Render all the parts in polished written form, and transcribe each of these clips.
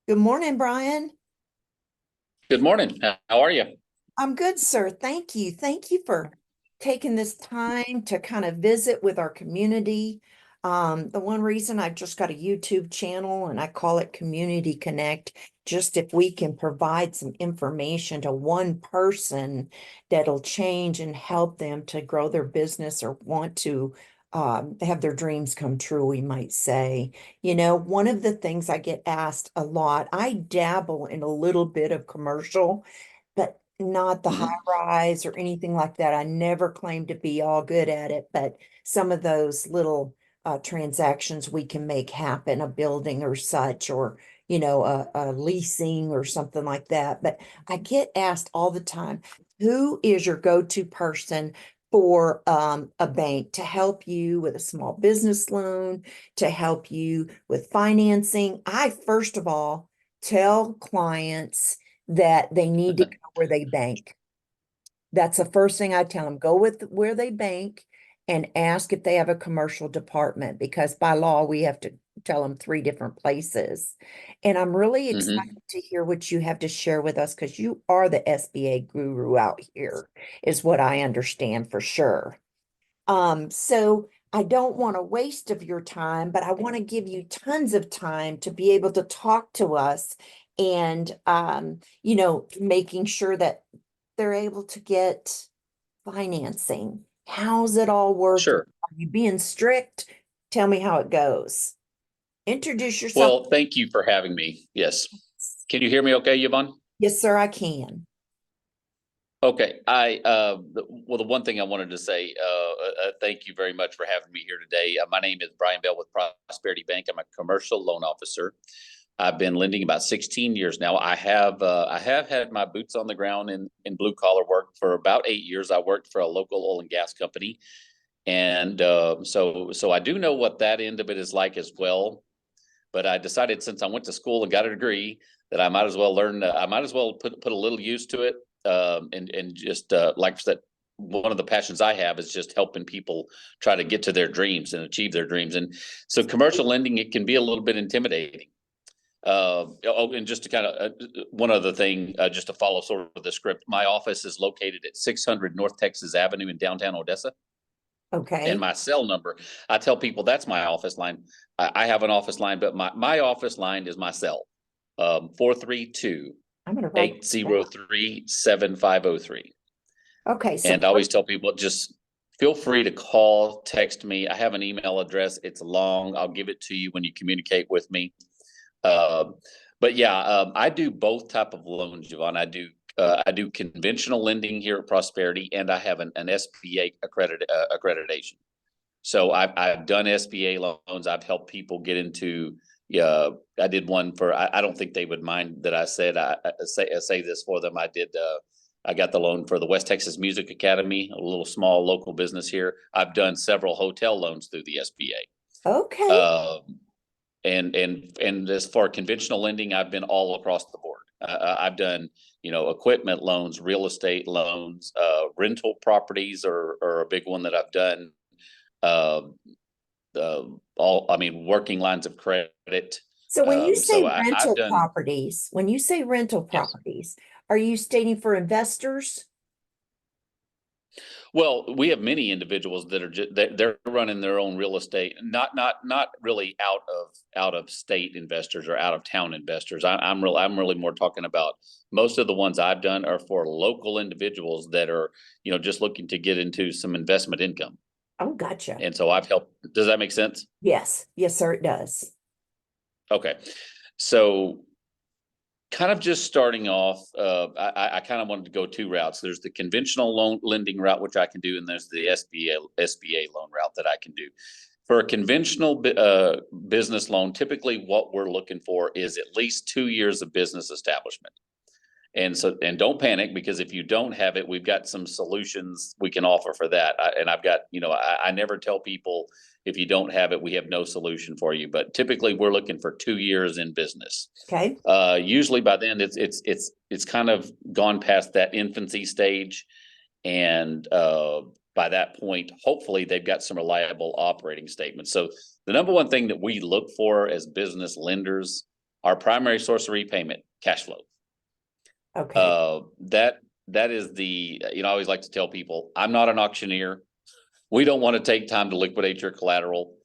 Good morning, Brian. Good morning. How are you? I'm good, sir. Thank you. Thank you for taking this time to kind of visit with our community. The one reason I just got a YouTube channel and I call it Community Connect, just if we can provide some information to one person that'll change and help them to grow their business or want to have their dreams come true, we might say. One of the things I get asked a lot, I dabble in a little bit of commercial, but not the high Mhm. rise or anything like that. I never claim to be all good at it, but some of those little transactions we can make happen, a building or such, or a leasing or something like that. But I get asked all the time, who is your go-to person for a bank to help you with a small business loan, to help you with financing? I first of all tell clients that they need to go where they bank. That's the first thing I tell them. Go with where they bank and ask if they have a commercial department, because by law we have to tell them three different places. And I'm really Mhm. excited to hear what you have to share with us, because you are the SBA guru out here, is what I understand for sure. So I don't want to waste of your time, but I want to give you tons of time to be able to talk to us and making sure that they're able to get financing. How's it all working? Sure. Are you being strict? Tell me how it goes. Introduce yourself. Well, thank you for having me. Yes. Can you hear me okay, Yvonne? Yes, sir, I can. Okay. The one thing I wanted to say, thank you very much for having me here today. My name is Brian Bell with Prosperity Bank. I'm a commercial loan officer. I've been lending about 16 years now. I have had my boots on the ground in blue collar work for about 8 years. I worked for a local oil and gas company, and so I do know what that end of it is like as well. But I decided, since I went to school and got a degree, that I might as well learn. I might as well put a little use to it, and just like I said, one of the passions I have is just helping people try to get to their dreams and achieve their dreams. And so, commercial lending, it can be a little bit intimidating. And just to kind of one other thing, just to follow sort of the script, my office is located at 600 North Texas Avenue in downtown Odessa. And Okay. my cell number, I tell people that's my office line. I have an office line, but my office line is my cell, 432 I'm gonna write eight that down. zero three 7503. Okay, so And I always tell people, just feel free to call, text me. I have an email address. It's long. I'll give it to you when you communicate with me. Uh, but yeah, I do both type of loans, Javon. I do conventional lending here at Prosperity, and I have an SBA accreditation. So I've done SBA loans. I've helped people get into. Yeah, I did one for. I don't think they would mind that I said I say this for them. I got the loan for the West Texas Music Academy, a little small local business here. I've done several hotel loans through the SBA. okay. And as far conventional lending, I've been all across the board. I've done, equipment loans, real estate loans, rental properties are a big one that I've done. Um, I mean, working lines of credit. So when you say So I've rental done. properties, when you say rental Yes. properties, are you stating for investors? Well, we have many individuals that are they're running their own real estate, not really out of state investors or out of town investors. I'm really more talking about, most of the ones I've done are for local individuals that are, just looking to get into some investment income. Oh, gotcha. And so I've helped. Does that make sense? Yes. Yes, sir, it does. Okay. So, kind of just starting off, I kind of wanted to go two routes. There's the conventional loan lending route, which I can do, and there's the SBA loan route that I can do. For a conventional business loan, typically what we're looking for is at least 2 years of business establishment. And don't panic, because if you don't have it, we've got some solutions we can offer for that. And I've got, I never tell people, if you don't have it, we have no solution for you. But typically, we're looking for 2 years in business. Okay. Usually by then, it's kind of gone past that infancy stage, and by that point, hopefully, they've got some reliable operating statements. So the number one thing that we look for as business lenders Our primary source of repayment, cash flow. Okay, That is the, I always like to tell people, I'm not an auctioneer. We don't want to take time to liquidate your collateral.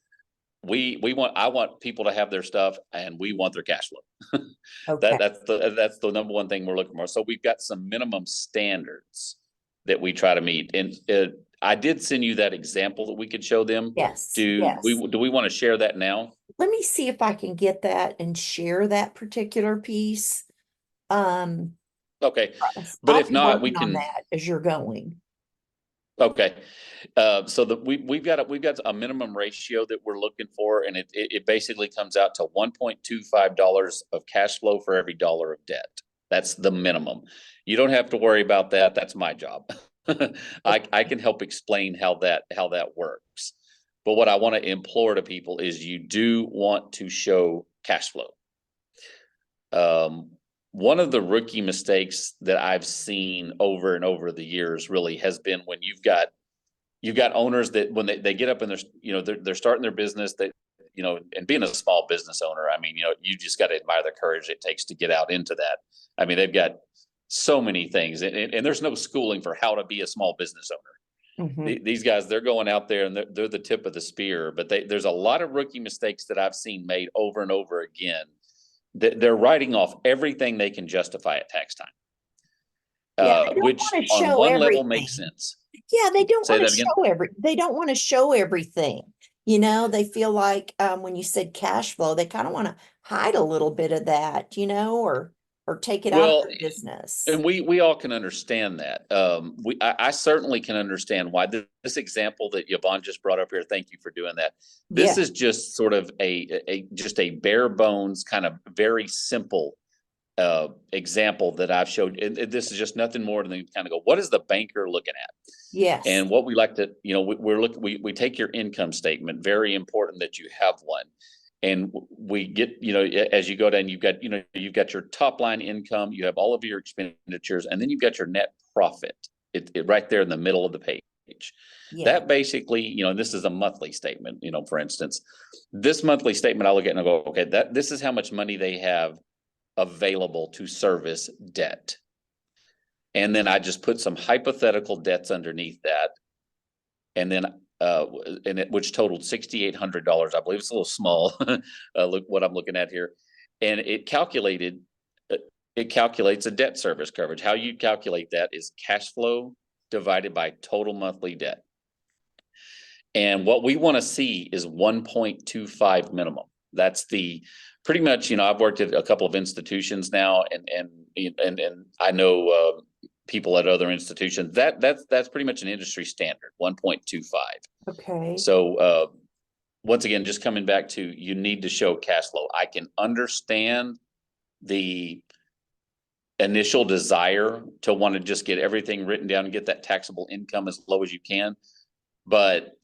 I want people to have their stuff and we want their cash flow. okay, That's the number one thing we're looking for. So we've got some minimum standards that we try to meet. And I did send you that example that we could show them. yes, Do yes. we want to share that now? Let me see if I can get that and share that particular piece. Um, Okay, but I'll if be not, we working on can. that as you're going. Okay, so we've got a minimum ratio that we're looking for, and it basically comes out to $1.25 of cash flow for every dollar of debt. That's the minimum. You don't have to worry about that. That's my job. I can help explain how that works. But what I want to implore to people is you do want to show cash flow. One of the rookie mistakes that I've seen over and over the years really has been when you've got owners that when they get up and they're starting their business, that and being a small business owner, I mean, you just got to admire the courage it takes to get out into that. I mean, they've got so many things, and there's no schooling for how to be a small business owner. Mhm. These guys, they're going out there and they're the tip of the spear, but there's a lot of rookie mistakes that I've seen made over and over again. They're writing off everything they can justify at tax time, Yeah, they don't which want to on show one level makes everything. sense. Yeah, they don't Say want to that again. show they don't want to show everything. They feel like when you said cash flow, they kind of want to hide a little bit of that, or take it out of Well, their business. and we all can understand that. I certainly can understand why this example that Yvonne just brought up here. Thank you for doing that. This Yeah, is just sort of just a bare bones kind of very simple example that I've showed. And this is just nothing more than kind of go, what is the banker looking at? yes, And what we like to, we take your income statement, very important that you have one. And we get, as you go down, you've got your top line income, you have all of your expenditures, and then you've got your net profit. It right there in the middle of the page. yeah. That basically, this is a monthly statement, for instance, this monthly statement, I look at and I go, okay, this is how much money they have available to service debt. And then I just put some hypothetical debts underneath that. And then, which totaled $6,800. I believe it's a little small. Look what I'm looking at here. And it calculates a debt service coverage. How you calculate that is cash flow divided by total monthly debt. And what we want to see is 1.25 minimum. That's pretty much, I've worked at a couple of institutions now, and I know people at other institutions. That's pretty much an industry standard, 1.25. Okay. So once again, just coming back to, you need to show cash flow. I can understand the initial desire to want to just get everything written down and get that taxable income as low as you can, but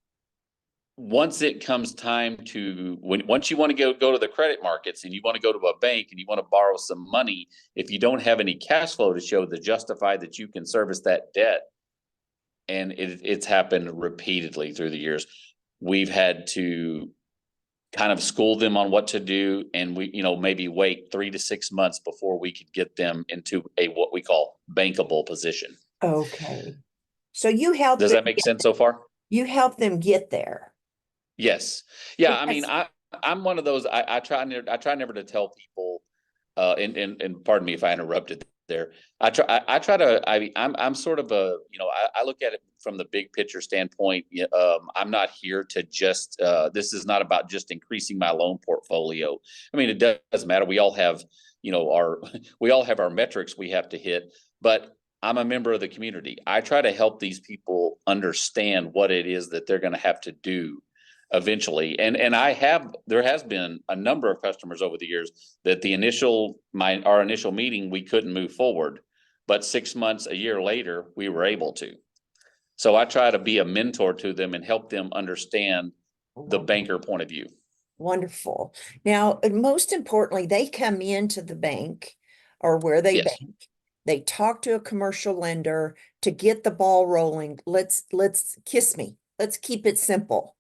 once it comes time to once you want to go to the credit markets and you want to go to a bank and you want to borrow some money, if you don't have any cash flow to show to justify that you can service that debt, and it's happened repeatedly through the years, we've had to kind of school them on what to do, and we maybe wait 3 to 6 months before we could get them into a what we call bankable position. Okay. So you help Does them that make sense so far? get there. Yes. Yeah. I mean, Because I'm one of those, I try never to tell people, and pardon me if I interrupted there. I try to, I'm sort of I look at it from the big picture standpoint. I'm not here to just, this is not about just increasing my loan portfolio. I mean, it does matter. We all have, we all have our metrics we have to hit, but I'm a member of the community. I try to help these people understand what it is that they're going to have to do eventually. And there has been a number of customers over the years that our initial meeting, we couldn't move forward, but 6 months, a year later, we were able to. So I try to be a mentor to them and help them understand the banker point of view. wonderful. Now, most importantly, they come into the bank or where they Yes. bank. They talk to a commercial lender to get the ball rolling. Let's kiss me. Let's keep it simple.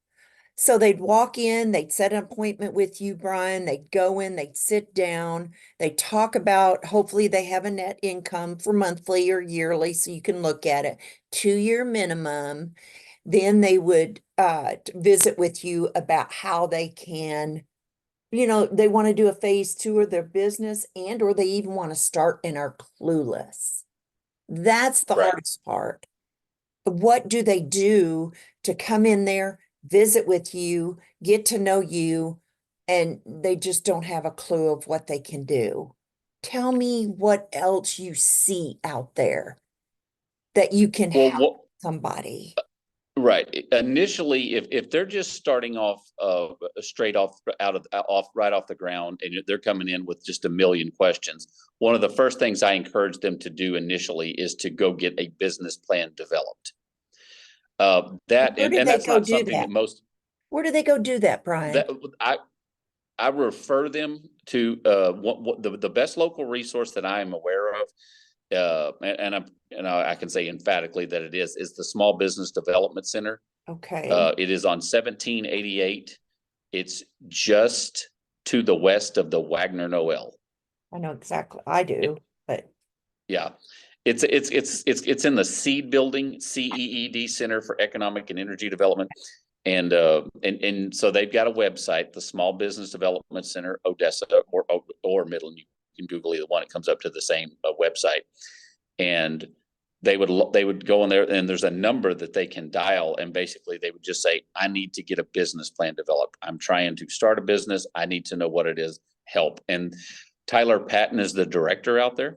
So they'd walk in, they'd set an appointment with you, Brian. They'd go in, they'd sit down, they talk about, hopefully they have a net income for monthly or yearly, so you can look at it, 2-year minimum. Then they would visit with you about how they can, they want to do a phase 2 of their business, and or they even want to start and are clueless. That's the Right. hardest part. What do they do to come in there, visit with you, get to know you, and they just don't have a clue of what they can do? Tell me what else you see out there that you can Well, help somebody. right. Initially, if they're just starting off straight off right off the ground, and they're coming in with just a million questions, one of the first things I encourage them to do initially is to go get a business plan developed. Where do And they that's go not do something that? that most Where do they go do that, Brian? that I refer them to what the best local resource that I am aware of, I can say emphatically that it is the Small Business Development Center. Okay, It is on 1788. It's just to the west of the Wagner Noel. I know exactly, I do, but Yeah. It's in the Seed Building, CEED, Center for Economic and Energy Development. And so they've got a website, the Small Business Development Center, Odessa or Midland. You can Google either one. It comes up to the same website. And they would go in there, and there's a number that they can dial, and basically they would just say, I need to get a business plan developed. I'm trying to start a business. I need to know what it is. Help. And Tyler Patton is the director out there.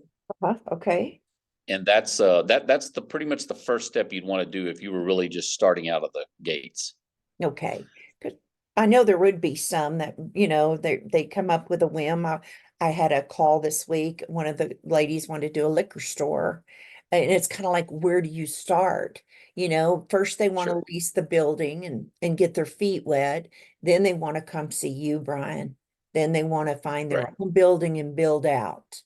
okay. And that's the pretty much the first step you'd want to do if you were really just starting out of the gates. Okay, 'cause I know there would be some that, they come up with a whim. I had a call this week. One of the ladies wanted to do a liquor store. And it's kind of like, where do you start? First they want to Sure. lease the building and get their feet wet. Then they want to come see you, Brian. Then they want to find their Right. own building and build out.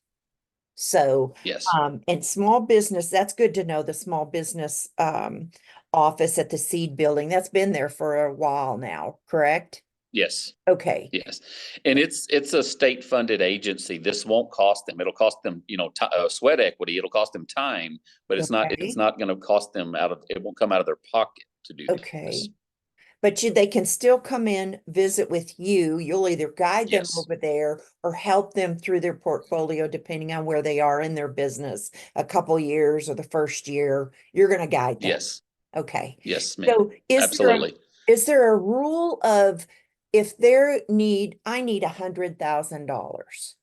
So, Yes. and small business, that's good to know, the small business office at the Seed Building, that's been there for a while now, correct? Yes. Okay, Yes. And it's a state funded agency. This won't cost them. It'll cost them, sweat equity. It'll cost them time, but it's okay, not going to cost them it won't come out of their pocket to do this. okay. But they can still come in, visit with you. You'll either guide them Yes. over there or help them through their portfolio, depending on where they are in their business, a couple years or the first year, you're gonna guide them. Yes. Okay. Yes, ma'am. So Absolutely. is there a rule of, if I need $100,000,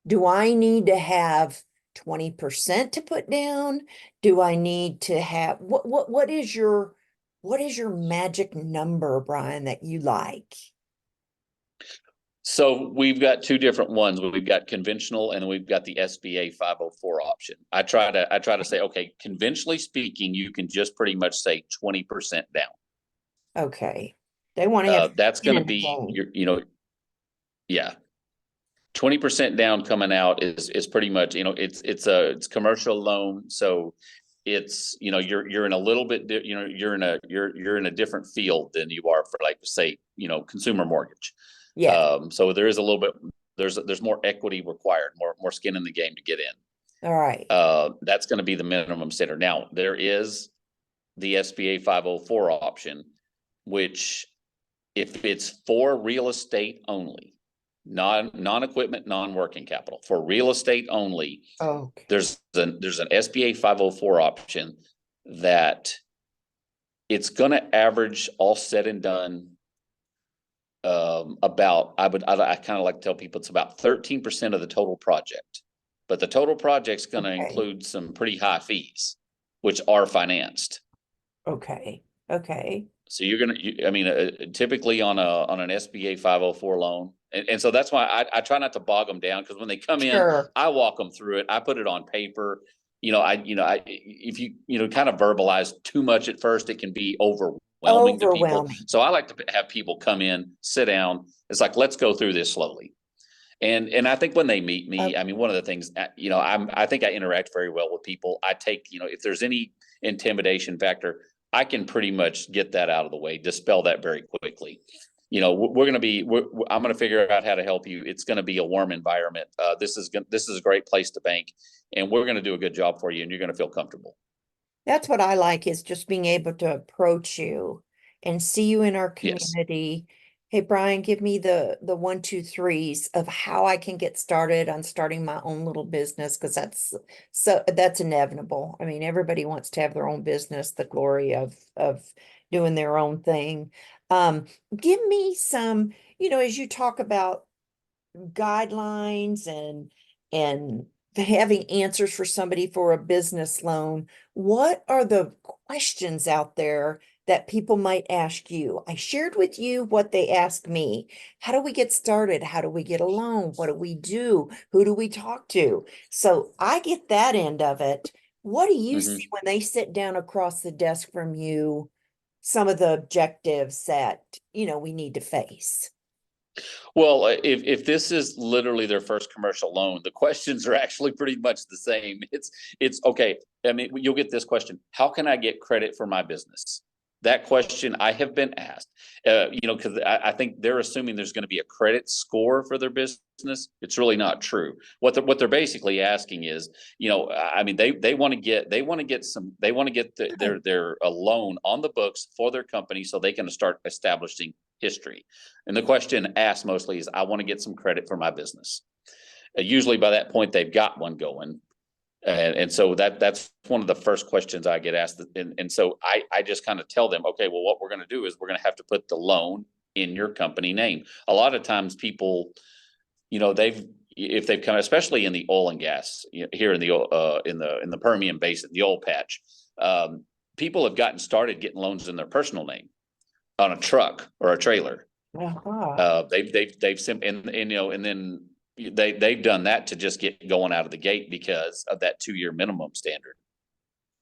do I need to have 20% to put down? Do I need to have, what is your magic number, Brian, that you like? So we've got two different ones. We've got conventional, and we've got the SBA 504 option. I try to say, okay, conventionally speaking, you can just pretty much say 20% down. Okay. They want to have That's skin going to in the be game. yeah, 20% down coming out is pretty much, it's commercial loan. So it's, you're in a little bit, you're in a different field than you are for, like, say, consumer mortgage. Yeah, So there is a little bit, there's more equity required, more skin in the game to get in. all right. That's going to be the minimum standard. Now there is the SBA 504 option, which, if it's for real estate only, non-equipment, non-working capital, for real estate only, Okay. there's an SBA 504 option that it's going to average, all said and done, about, I kind of like to tell people, it's about 13% of the total project, but the total project's going to Okay. include some pretty high fees, which are financed. Okay. Okay. So typically on an SBA 504 loan. And so that's why I try not to bog them down, because when they come in, Sure. I walk them through it. I put it on paper. If you kind of verbalize too much at first, it can be overwhelming to people. Overwhelming. So I like to have people come in, sit down. It's like, let's go through this slowly. And I think when they meet me, one of the things, I think I interact very well with people. I take, if there's any intimidation factor, I can pretty much get that out of the way, dispel that very quickly. You know, we're going to be, I'm going to figure out how to help you. It's going to be a warm environment. This is a great place to bank, and we're going to do a good job for you, and you're going to feel comfortable. That's what I like, is just being able to approach you and see you in our Yes. community. Hey, Brian, give me the one, two, threes of how I can get started on starting my own little business, because that's inevitable. I mean, everybody wants to have their own business, the glory of doing their own thing. Give me some, as you talk about guidelines and having answers for somebody for a business loan, what are the questions out there that people might ask you? I shared with you what they ask me. How do we get started? How do we get a loan? What do we do? Who do we talk to? So I get that end of it. What do you see Hmm. when they sit down across the desk from you? Some of the objectives that, we need to face. Well, if this is literally their first commercial loan, the questions are actually pretty much the same. It's okay. I mean, you'll get this question: how can I get credit for my business? That question I have been asked. Because I think they're assuming there's going to be a credit score for their business. It's really not true. What they're basically asking is, I mean, they want to get their a loan on the books for their company so they can start establishing history. And the question asked mostly is, I want to get some credit for my business. Usually by that point, they've got one going. And so that's one of the first questions I get asked. And so I just kind of tell them, okay, well, what we're going to do is we're going to have to put the loan in your company name. A lot of times people, if they've come, especially in the oil and gas here in the Permian Basin, the oil patch, people have gotten started getting loans in their personal name on a truck or a trailer. Uh-huh. And then they've done that to just get going out of the gate because of that 2-year minimum standard.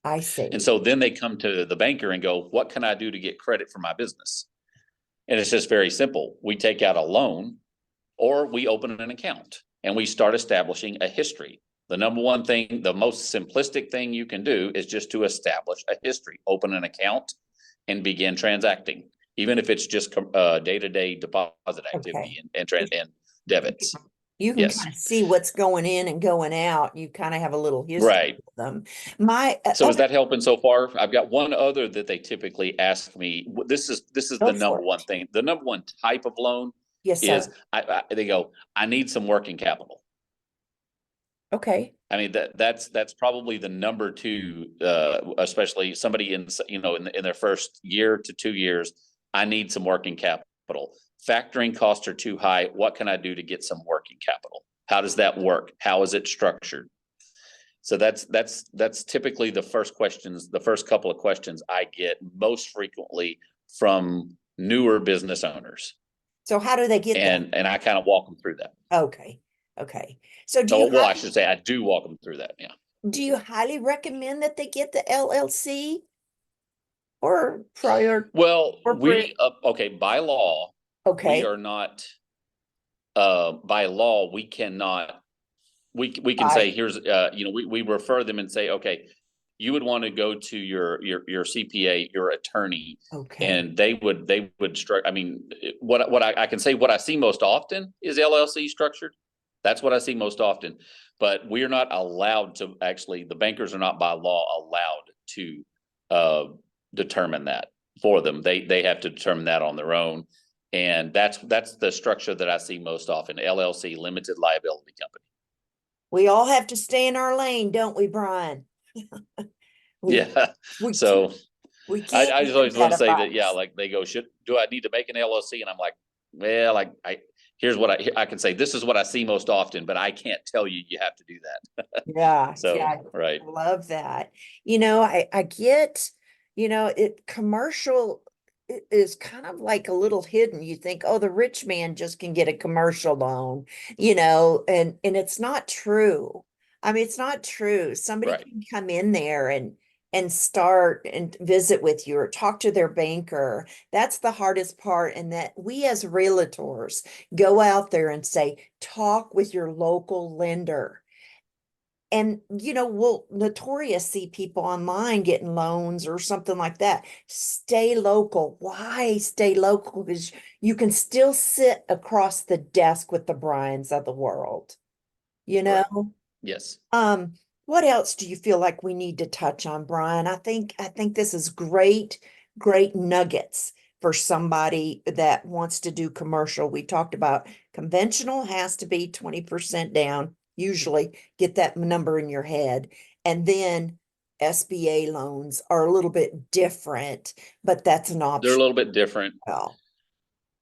I And see. so then they come to the banker and go, what can I do to get credit for my business? And it's just very simple. We take out a loan or we open an account and we start establishing a history. The number one thing, the most simplistic thing you can do is just to establish a history, open an account and begin transacting, even if it's just day-to-day deposit Okay. activity and debits. You can Yes, kind of see what's going in and going out. You kind of have a little history right. of them. My So is other, that helping so far? I've got one other that they typically ask me. This is go the for number one it. thing. The number one type of loan Yes, is sir. they go, I need some working capital. Okay. I mean that's probably the number two, especially somebody in their first year to 2 years. I need some working capital. Factoring costs are too high. What can I do to get some working capital? How does that work? How is it structured? So that's typically the first questions, the first couple of questions I get most frequently from newer business owners, So how do they get that? and I kind of walk them through that. Okay. Okay. So Oh, well, I should say I do walk them through that. Yeah. do you highly recommend that they get the LLC or prior Well, corporate? okay, by law, we Okay. are not, by law, we cannot, we can say, I, here's, we refer them and say, okay, you would want to go to your CPA, your attorney, okay. and they would struck. I mean, what I can say, what I see most often is LLC structured. That's what I see most often, but we're not allowed to actually. The bankers are not by law allowed to uh, determine that for them. They have to determine that on their own, and that's the structure that I see most often. LLC, limited liability company. We all have to stay in our lane, don't we, Brian? We Yeah. we can't So we I, can't I just give always want that to say that, yeah, advice. like they go, do I need to make an LLC? And I'm like, well, here's what I can say. This is what I see most often, but I can't tell you, you have to do that. Yeah, So, yeah, right. I love that. I get, commercial is kind of like a little hidden. You think, oh, the rich man just can get a commercial loan, and it's not true. I mean, it's not true. Somebody Right. can come in there and start and visit with you or talk to their banker. That's the hardest part. And that we as realtors go out there and say, talk with your local lender. And, you know, we'll notorious see people online getting loans or something like that. Stay local. Why stay local? Because you can still sit across the desk with the Bryans of the world, you Right. know? Yes. Um, what else do you feel like we need to touch on, Brian? I think this is great nuggets for somebody that wants to do commercial. We talked about conventional has to be 20% down, usually get that number in your head. And then SBA loans are a little bit different, but that's an They're a option. little bit different. Well,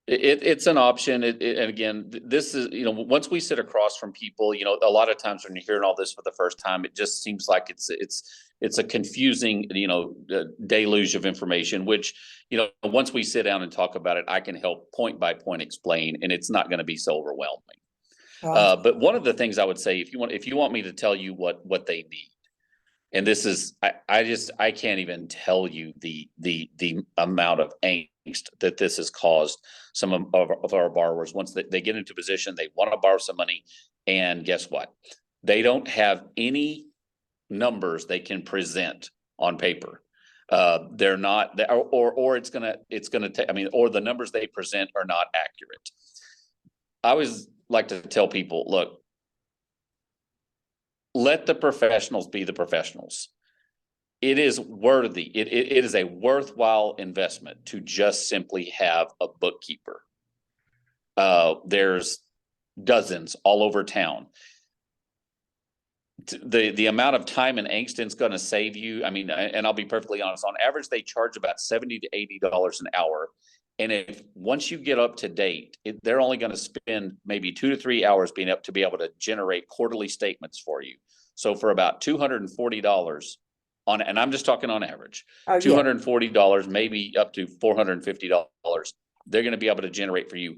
It's an option. And again, this is, once we sit across from people, a lot of times when you're hearing all this for the first time, it just seems like it's a confusing, deluge of information, which, once we sit down and talk about it, I can help point by point explain, and it's not going to be so overwhelming. gosh, But one of the things I would say, if you want me to tell you what they need, and this is, I can't even tell you the amount of angst that this has caused some of our borrowers. Once they get into position, they want to borrow some money, and guess what? They don't have any numbers they can present on paper. They're not, or it's gonna take, or the numbers they present are not accurate. I always like to tell people, look, let the professionals be the professionals. It is worthy. It is a worthwhile investment to just simply have a bookkeeper. There's dozens all over town. The amount of time and angst it's going to save you. And I'll be perfectly honest. On average, they charge about $70 to $80 an hour. And if once you get up to date, they're only going to spend maybe 2 to 3 hours being up to be able to generate quarterly statements for you. So for about $240 and I'm just talking on average, oh yeah, $240, maybe up to $450, they're going to be able to generate for you.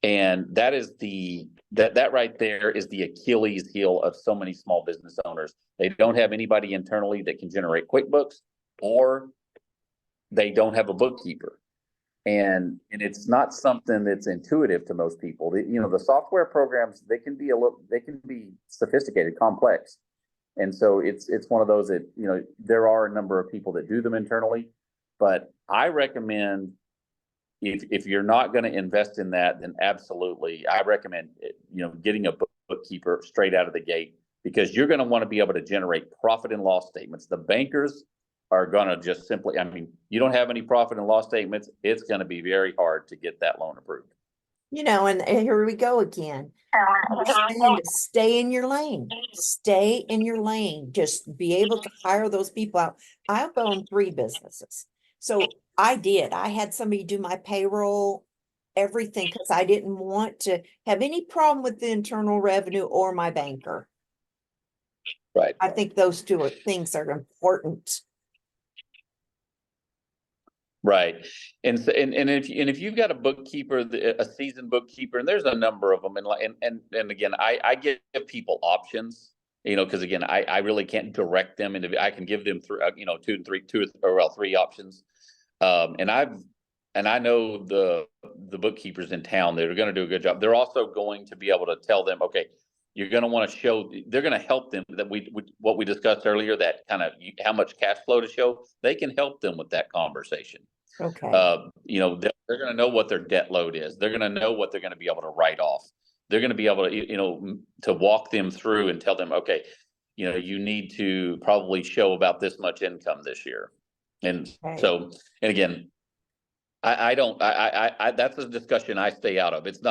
And that is that right there is the Achilles heel of so many small business owners. They don't have anybody internally that can generate QuickBooks, or they don't have a bookkeeper. And it's not something that's intuitive to most people. The software programs, they can be sophisticated, complex. And so it's one of those that, there are a number of people that do them internally, but I recommend, if you're not going to invest in that, then absolutely, I recommend, getting a bookkeeper straight out of the gate, because you're going to want to be able to generate profit and loss statements. The bankers are going to just simply, you don't have any profit and loss statements, it's going to be very hard to get that loan approved. and here we go again. Understand to stay in your lane. Stay in your lane. Just be able to hire those people out. I've owned 3 businesses. So I did. I had somebody do my payroll, everything, because I didn't want to have any problem with the internal revenue or my banker. Right. I think those two things are important. Right. And if you've got a bookkeeper, a seasoned bookkeeper, and there's a number of them, and again, I give people options, because again, I really can't direct them into, I can give them through, 3 options. And I know the bookkeepers in town that are going to do a good job. They're also going to be able to tell them, okay, you're going to want to show, they're going to help them that what we discussed earlier, that kind of how much cash flow to show. They can help them with that conversation. Okay. They're going to know what their debt load is. They're going to know what they're going to be able to write off. They're going to be able to, to walk them through and tell them, okay, you need to probably show about this much income this year. And Okay. so, and again, I don't, that's a discussion I stay out of. That's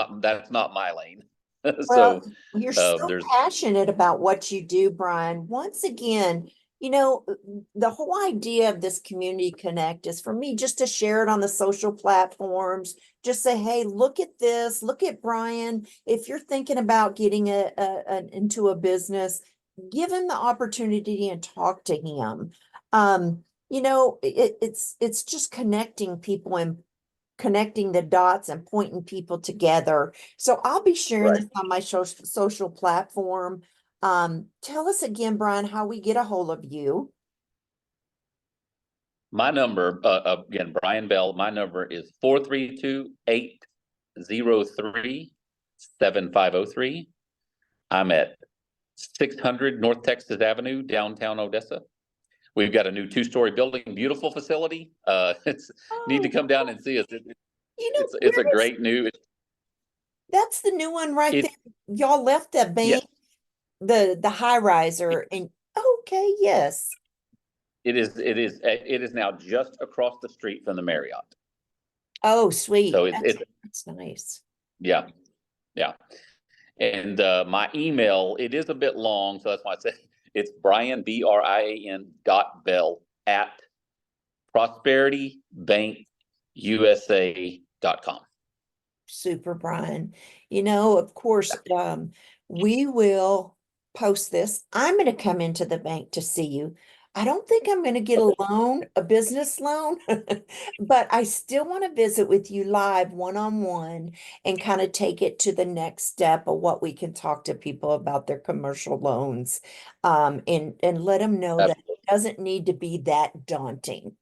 not my lane. Well, So, you're so there's, passionate about what you do, Brian. Once again, the whole idea of this Community Connect is for me just to share it on the social platforms. Just say, hey, look at this, look at Brian. If you're thinking about getting into a business, give him the opportunity and talk to him. It's just connecting people and connecting the dots and pointing people together. So I'll be sharing right. this on my social platform. Tell us again, Brian, how we get a hold of you. My number, again, Brian Bell, my number is 432-803-7503. I'm at 600 North Texas Avenue, downtown Odessa. We've got a new 2-story building, beautiful facility. It's need to come down and see us. You know, It's a where is, great new. that's the new one right It there. Y'all left that yeah, bank, the high riser and, okay, yes. it is now just across the street from the Marriott. Oh, sweet. So That's nice. yeah, yeah. And my email, it is a bit long, so that's why I said it's Brian, BRIAN.Bell at prosperitybankusa.com. Super, Brian. You know, of course, we will post this. I'm going to come into the bank to see you. I don't think I'm going to get a loan, a business loan, but I still want to visit with you live one-on-one and kind of take it to the next step of what we can talk to people about their commercial loans. And let them know that it doesn't need to be that daunting.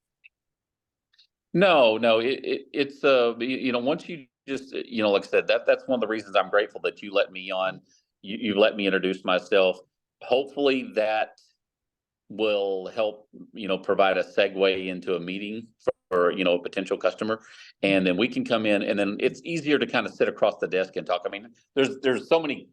No, no, it's once you just like I said, that's one of the reasons I'm grateful that you let me on. You let me introduce myself. Hopefully that will help provide a segue into a meeting for a potential customer, and then we can come in, and then it's easier to kind of sit across the desk and talk. I mean, there's so many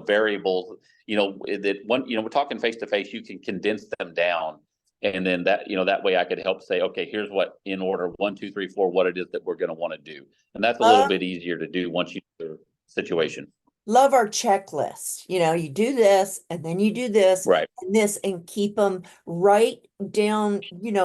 variables that we're talking face to face, you can condense them down, and then that way I could help say, okay, here's what in order 1 2 3 4 what it is that we're going to want to do, and that's a little bit easier to do once you know the situation. Love our checklist. You do this and then you do this Right. and this and keep them right down,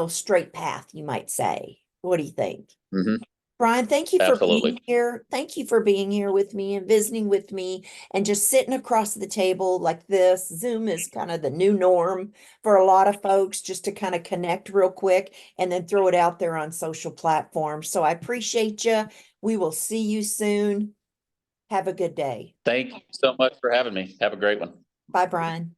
straight path, you might say. What do you think? Mm-hmm. Brian, thank you for being Absolutely. here. Thank you for being here with me and visiting with me and just sitting across the table like this. Zoom is kind of the new norm for a lot of folks, just to kind of connect real quick and then throw it out there on social platforms. So I appreciate you. We will see you soon. Have a good day. Thank you so much for having me. Have a great one. Bye, Brian.